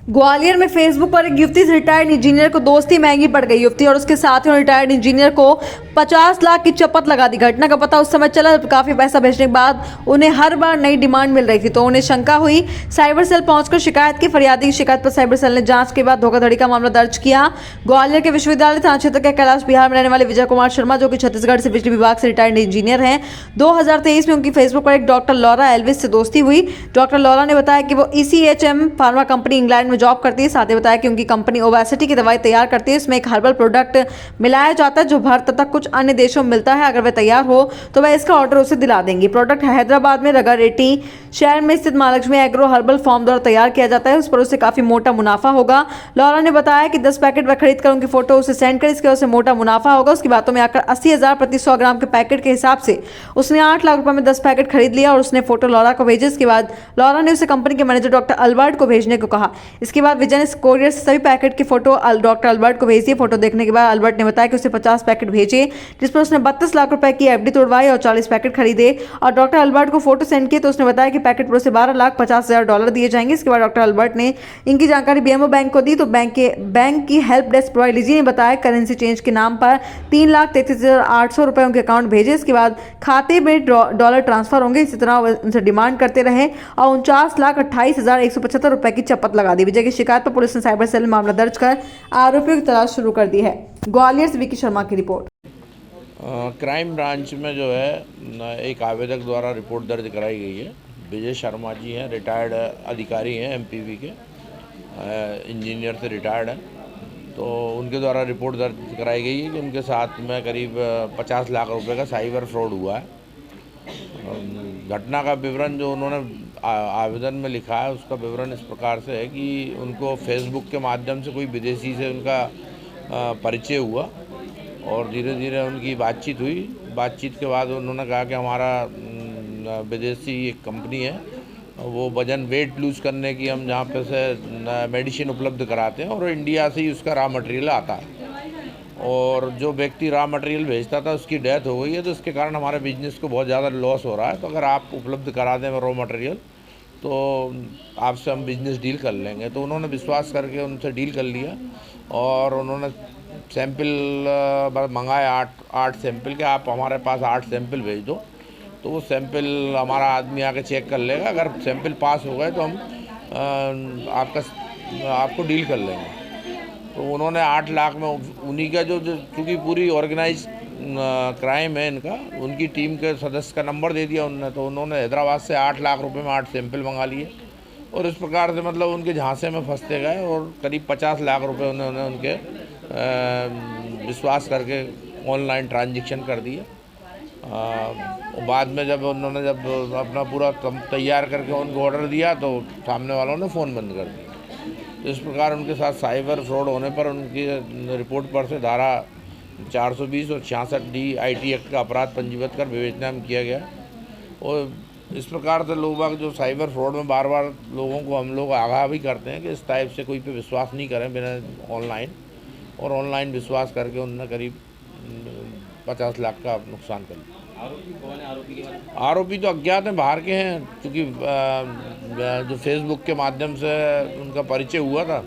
ग्वालियर में फेसबुक पर एक युवती से रिटायर्ड इंजीनियर को दोस्ती महंगी पड़ गई। युवती और उसके साथियों ने रिटायर्ड इंजीनियर को 50 लाख की चपत लगा दी। घटना का पता उस समय चला जब काफी पैसा भेजने के बाद उन्हें हर बार नई डिमांड मिल रही थी, तो उन्हें शंका हुई। साइबर सेल पहुंचकर शिकायत की। फरियादी की शिकायत पर साइबर सेल ने जांच के बाद धोखाधड़ी का मामला दर्ज किया। ग्वालियर के विश्वविद्यालय थाना क्षेत्र के कैलाश बिहार में रहने वाले विजय कुमार शर्मा, जो कि छत्तीसगढ़ से बिजली विभाग से रिटायर्ड इंजीनियर हैं, 2023 में उनकी फेसबुक पर एक डॉक्टर लॉरा एल्विस से दोस्ती हुई। डॉक्टर लॉरा ने बताया कि वो ECHM फार्मा कंपनी इंग्लैंड में जॉब करती है। साथ ही बताया कि उनकी कंपनी ओबेसिटी की दवाई तैयार करती है। इसमें एक हर्बल प्रोडक्ट मिलाया जाता है जो भारत तथा कुछ अन्य देशों में मिलता है। अगर वह तैयार हो तो वह इसका ऑर्डर उसे दिला देंगी। प्रोडक्ट हैदराबाद में रगारेड्डी शहर में स्थित महालक्ष्मी एग्रो हर्बल फार्म द्वारा तैयार किया जाता है। उस पर उसे काफी मोटा मुनाफा होगा। लॉरा ने बताया कि 10 पैकेट वह खरीद कर उनकी फोटो उसे सेंड कर, इसके उसे मोटा मुनाफा होगा। उसकी बातों में आकर 80,000 प्रति 100 ग्राम के पैकेट के हिसाब से उसने 8 लाख रुपए में 10 पैकेट खरीद लिया और उसने फोटो लॉरा को भेजे। इसके बाद लॉरा ने उसे कंपनी के मैनेजर डॉक्टर अल्बर्ट को भेजने को कहा। इसके बाद विजय ने कोरियर से सभी पैकेट की फोटो डॉक्टर अल्बर्ट को भेज दी। फोटो देखने के बाद अल्बर्ट ने बताया कि उसे 50 पैकेट भेजे, जिस पर उसने 32 लाख रुपए की FD तोड़वाई और 40 पैकेट खरीदे। और डॉक्टर अल्बर्ट को फोटो सेंड किए तो उसने बताया कि पैकेट पर उसे 12,50,000 दिए जाएंगे। इसके बाद डॉक्टर अल्बर्ट ने इनकी जानकारी BMO बैंक को दी, तो बैंक की हेल्प डेस्क प्रोवाइड लीजिए ने बताया करेंसी चेंज के नाम पर 3,33,800 रुपए उनके अकाउंट भेजे। इसके बाद खाते में डॉलर ट्रांसफर होंगे। इसी तरह उनसे डिमांड करते रहे और 49,28,175 रुपए की चपत लगा दी। विजय की शिकायत पर पुलिस ने साइबर सेल में मामला दर्ज कर आरोपियों की तलाश शुरू कर दी है। ग्वालियर से विकी शर्मा की रिपोर्ट। क्राइम ब्रांच में जो है एक आवेदक द्वारा रिपोर्ट दर्ज कराई गई है। विजय शर्मा जी हैं, रिटायर्ड अधिकारी हैं, MPV के इंजीनियर से रिटायर्ड हैं। तो उनके द्वारा रिपोर्ट दर्ज कराई गई है कि उनके साथ में करीब 50 लाख रुपए का साइबर फ्रॉड हुआ है। घटना का विवरण जो उन्होंने आवेदन में लिखा है उसका विवरण इस प्रकार से है कि उनको फेसबुक के माध्यम से कोई विदेशी से उनका परिचय हुआ और धीरे धीरे उनकी बातचीत हुई। बातचीत के बाद उन्होंने कहा कि हमारा विदेशी एक कंपनी है, वो वजन वेट लूज़ करने की हम जहाँ पे से मेडिसिन उपलब्ध कराते हैं और इंडिया से ही उसका रॉ मटेरियल आता है। और जो व्यक्ति रॉ मटेरियल भेजता था उसकी डेथ हो गई है, तो इसके कारण हमारे बिजनेस को बहुत ज़्यादा लॉस हो रहा है। तो अगर आप उपलब्ध करा दें रॉ मटेरियल तो आपसे हम बिजनेस डील कर लेंगे। तो उन्होंने विश्वास करके उनसे डील कर लिया और उन्होंने सैंपल मंगाए 8 सैंपल के। आप हमारे पास 8 सैंपल भेज दो, तो वो सैंपल हमारा आदमी आके चेक कर लेगा। अगर सैंपल पास हो गए तो हम आपको डील कर लेंगे। तो उन्होंने 8 लाख में उन्हीं का जो चूँकि पूरी ऑर्गेनाइज क्राइम है इनका, उनकी टीम के सदस्य का नंबर दे दिया उन्होंने। तो उन्होंने हैदराबाद से 8 लाख रुपए में 8 सैंपल मंगा लिए और इस प्रकार से मतलब उनके झांसे में फंसते गए और करीब 50 लाख रुपए उन्होंने उनके विश्वास करके ऑनलाइन ट्रांजैक्शन कर दिए। बाद में जब उन्होंने अपना पूरा तैयार करके उनको ऑर्डर दिया तो सामने वालों ने फ़ोन बंद कर दिया। तो इस प्रकार उनके साथ साइबर फ्रॉड होने पर उनकी रिपोर्ट पर से धारा 420 और 66D IT एक्ट का अपराध पंजीबद्ध कर विवेचना किया गया। और इस प्रकार से लोग जो साइबर फ्रॉड में बार बार लोगों को हम लोग आगाह भी करते हैं कि इस टाइप से कोई पे विश्वास नहीं करें बिना ऑनलाइन, और ऑनलाइन विश्वास करके उन्होंने करीब 50 लाख का नुकसान कर लिया। आरोपी कौन है? आरोपी तो अज्ञात हैं, बाहर के हैं, क्योंकि जो फेसबुक के माध्यम से उनका परिचय हुआ था।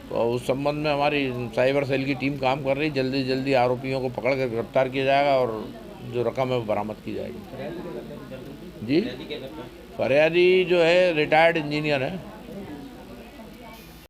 तो उस संबंध में हमारी साइबर सेल की टीम काम कर रही। जल्दी से जल्दी आरोपियों को पकड़ कर गिरफ्तार किया जाएगा और जो रकम है वो बरामद की जाएगी। जी, फरियादी जो है रिटायर्ड इंजीनियर है।